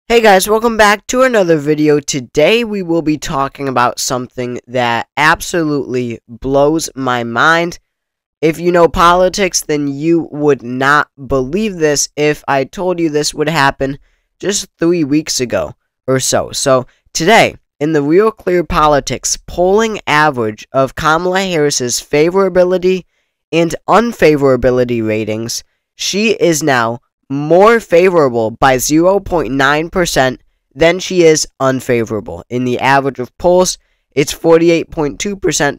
Hey guys, welcome back to another video. Today we will be talking about something that absolutely blows my mind. If you know politics, then you would not believe this if I told you this would happen just 3 weeks ago or so. So today, in the Real Clear Politics polling average of Kamala Harris's favorability and unfavorability ratings, she is now more favorable by 0.9% than she is unfavorable. In the average of polls, it's 48.2%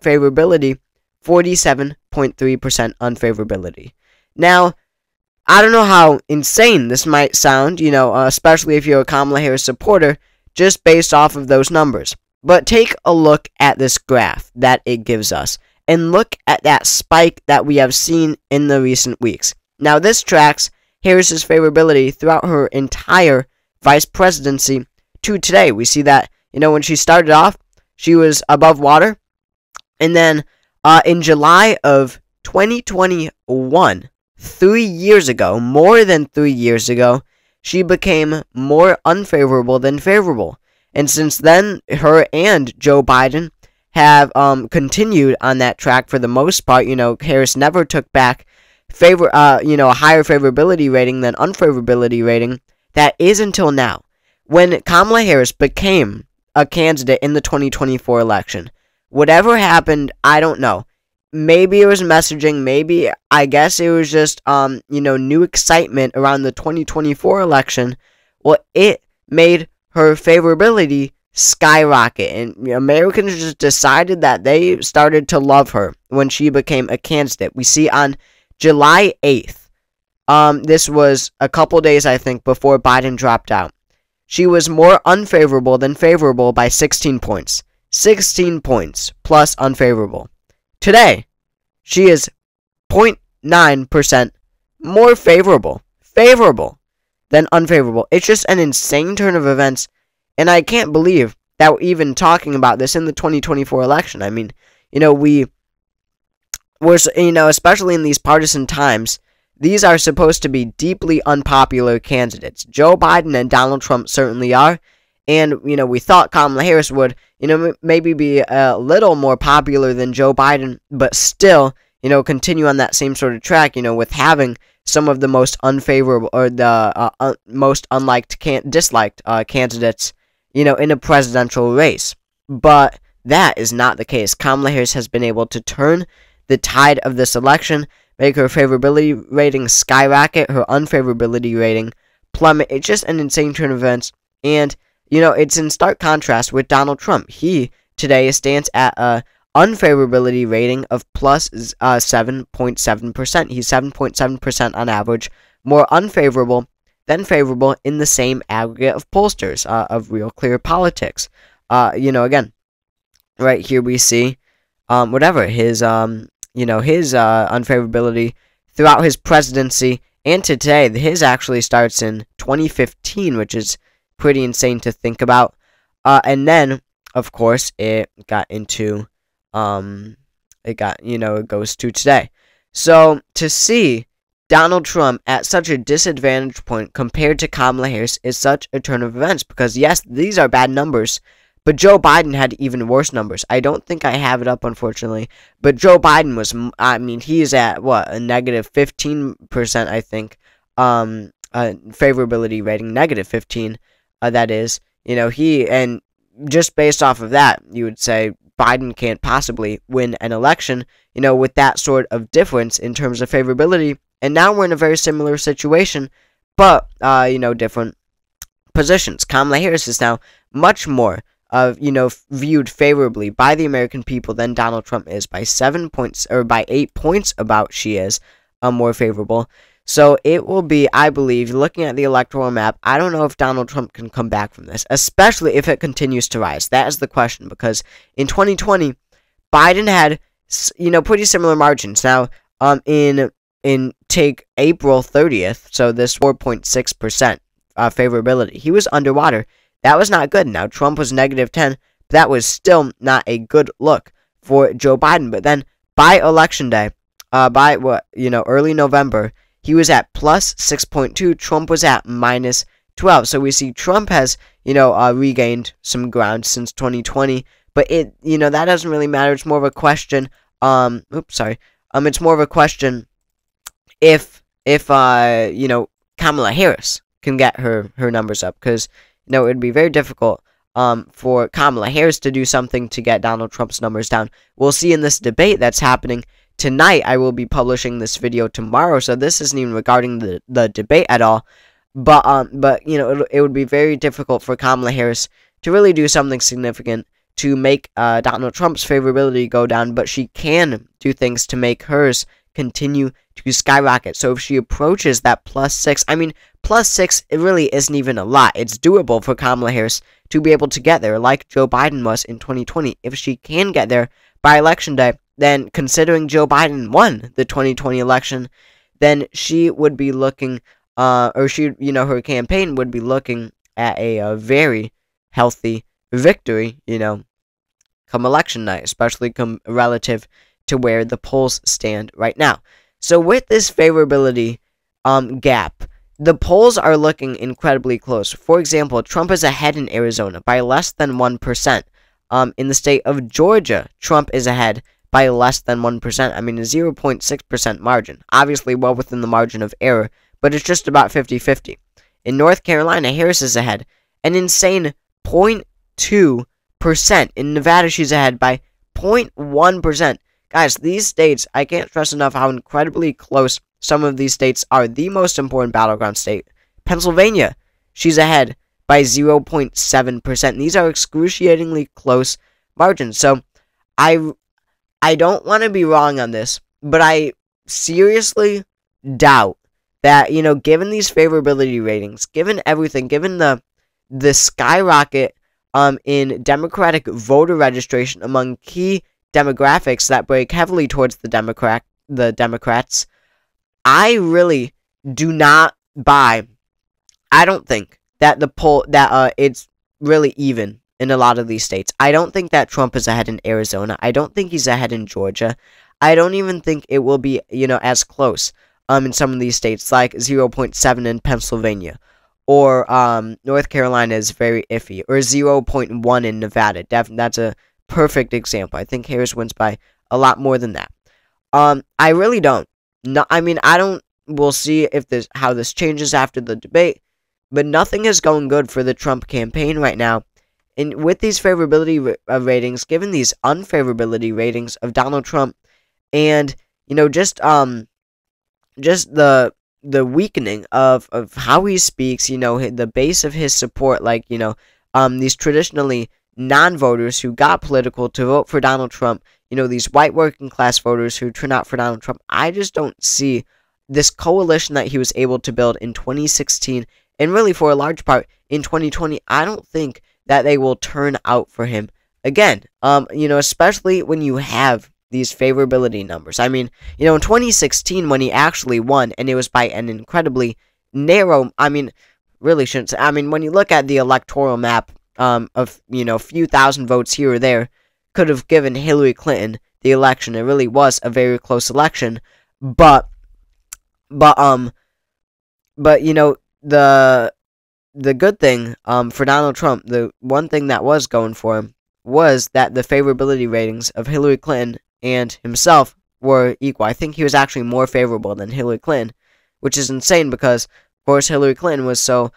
favorability, 47.3% unfavorability. Now, I don't know how insane this might sound, especially if you're a Kamala Harris supporter, just based off of those numbers. But take a look at this graph that it gives us, and look at that spike that we have seen in the recent weeks. Now, this tracks Harris's favorability throughout her entire vice presidency to today. We see that, when she started off, she was above water. And then in July of 2021, 3 years ago, more than 3 years ago, she became more unfavorable than favorable. And since then, her and Joe Biden have continued on that track for the most part. Harris never took back a higher favorability rating than unfavorability rating. That is until now. When Kamala Harris became a candidate in the 2024 election, whatever happened, I don't know. Maybe it was messaging, maybe, I guess it was just, new excitement around the 2024 election. Well, it made her favorability skyrocket, and Americans just decided that they started to love her when she became a candidate. We see on July 8th, this was a couple days, I think, before Biden dropped out. She was more unfavorable than favorable by 16 points. 16 points plus unfavorable. Today, she is 0.9% more favorable than unfavorable. It's just an insane turn of events, and I can't believe that we're even talking about this in the 2024 election. I mean, especially in these partisan times, these are supposed to be deeply unpopular candidates. Joe Biden and Donald Trump certainly are. And, we thought Kamala Harris would, maybe be a little more popular than Joe Biden, but still, continue on that same sort of track, with having some of the most unfavorable or the most disliked candidates, in a presidential race. But that is not the case. Kamala Harris has been able to turn the tide of this election, make her favorability rating skyrocket, her unfavorability rating plummet. It's just an insane turn of events, and, it's in stark contrast with Donald Trump. He, today, stands at a unfavorability rating of plus 7.7%. He's 7.7% on average, more unfavorable than favorable in the same aggregate of pollsters of Real Clear Politics. Again, right here we see, his unfavorability throughout his presidency, and today, his actually starts in 2015, which is pretty insane to think about. And then, of course, it goes to today. So, to see Donald Trump at such a disadvantage point compared to Kamala Harris is such a turn of events, because yes, these are bad numbers, but Joe Biden had even worse numbers. I don't think I have it up, unfortunately. But Joe Biden was, he's at, a negative 15%, I think, favorability rating, negative 15, that is. And just based off of that, you would say Biden can't possibly win an election, with that sort of difference in terms of favorability. And now we're in a very similar situation, but, different positions. Kamala Harris is now much more viewed favorably by the American people than Donald Trump is, by 7 points, or by 8 points about she is more favorable. So it will be, I believe, looking at the electoral map, I don't know if Donald Trump can come back from this, especially if it continues to rise. That is the question, because in 2020, Biden had, pretty similar margins. Now, take April 30th, so this 4.6% favorability, he was underwater. That was not good. Now, Trump was negative 10, but that was still not a good look for Joe Biden. But then, by election day, early November, he was at plus 6.2, Trump was at minus 12. So we see Trump has, regained some ground since 2020, but that doesn't really matter. It's more of a question. It's more of a question if Kamala Harris can get her numbers up, because it would be very difficult for Kamala Harris to do something to get Donald Trump's numbers down. We'll see in this debate that's happening tonight. I will be publishing this video tomorrow, so this isn't even regarding the debate at all. But it would be very difficult for Kamala Harris to really do something significant to make Donald Trump's favorability go down, but she can do things to make hers continue to skyrocket. So if she approaches that +6, +6, it really isn't even a lot. It's doable for Kamala Harris to be able to get there, like Joe Biden was in 2020. If she can get there by Election Day, then considering Joe Biden won the 2020 election, then she would be looking, her campaign would be looking at a very healthy victory, come election night, especially come relative to where the polls stand right now. So with this favorability gap, the polls are looking incredibly close. For example, Trump is ahead in Arizona by less than 1%. In the state of Georgia, Trump is ahead by less than 1%. A 0.6% margin. Obviously well within the margin of error, but it's just about 50-50. In North Carolina, Harris is ahead an insane 0.2%. In Nevada, she's ahead by 0.1%. Guys, these states, I can't stress enough how incredibly close some of these states are. The most important battleground state, Pennsylvania, she's ahead by 0.7%. These are excruciatingly close margins. So, I don't want to be wrong on this, but I seriously doubt that, given these favorability ratings, given everything, given the skyrocket in Democratic voter registration among key demographics that break heavily towards the Democrats, I really do not buy. I don't think that it's really even in a lot of these states. I don't think that Trump is ahead in Arizona. I don't think he's ahead in Georgia. I don't even think it will be, as close in some of these states, like 0.7 in Pennsylvania, or North Carolina is very iffy, or 0.1 in Nevada. That's a perfect example. I think Harris wins by a lot more than that. I really don't. No, I don't. We'll see how this changes after the debate, but nothing is going good for the Trump campaign right now. And with these favorability ratings, given these unfavorability ratings of Donald Trump, and just the weakening of how he speaks, the base of his support, like these traditionally non-voters who got political to vote for Donald Trump, these white working class voters who turn out for Donald Trump. I just don't see this coalition that he was able to build in 2016, and really for a large part in 2020. I don't think that they will turn out for him again. Especially when you have these favorability numbers. In 2016 when he actually won, and it was by an incredibly narrow, really shouldn't say, when you look at the electoral map, of, a few thousand votes here or there could have given Hillary Clinton the election. It really was a very close election, but the good thing, for Donald Trump, the one thing that was going for him was that the favorability ratings of Hillary Clinton and himself were equal. I think he was actually more favorable than Hillary Clinton, which is insane because, of course, Hillary Clinton was so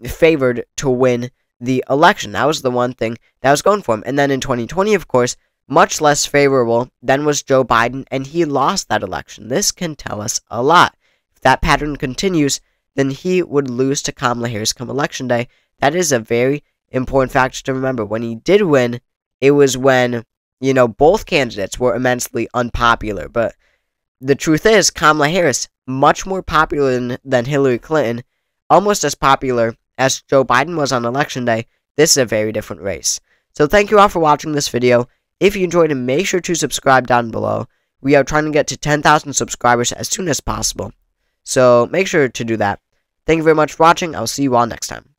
favored to win the election. That was the one thing that was going for him. And then in 2020, of course, much less favorable than was Joe Biden, and he lost that election. This can tell us a lot. If that pattern continues, then he would lose to Kamala Harris come election day. That is a very important factor to remember. When he did win, it was when, both candidates were immensely unpopular. But the truth is, Kamala Harris, much more popular than Hillary Clinton, almost as popular as Joe Biden was on election day. This is a very different race. So thank you all for watching this video. If you enjoyed it, make sure to subscribe down below. We are trying to get to 10,000 subscribers as soon as possible. So make sure to do that. Thank you very much for watching. I'll see you all next time.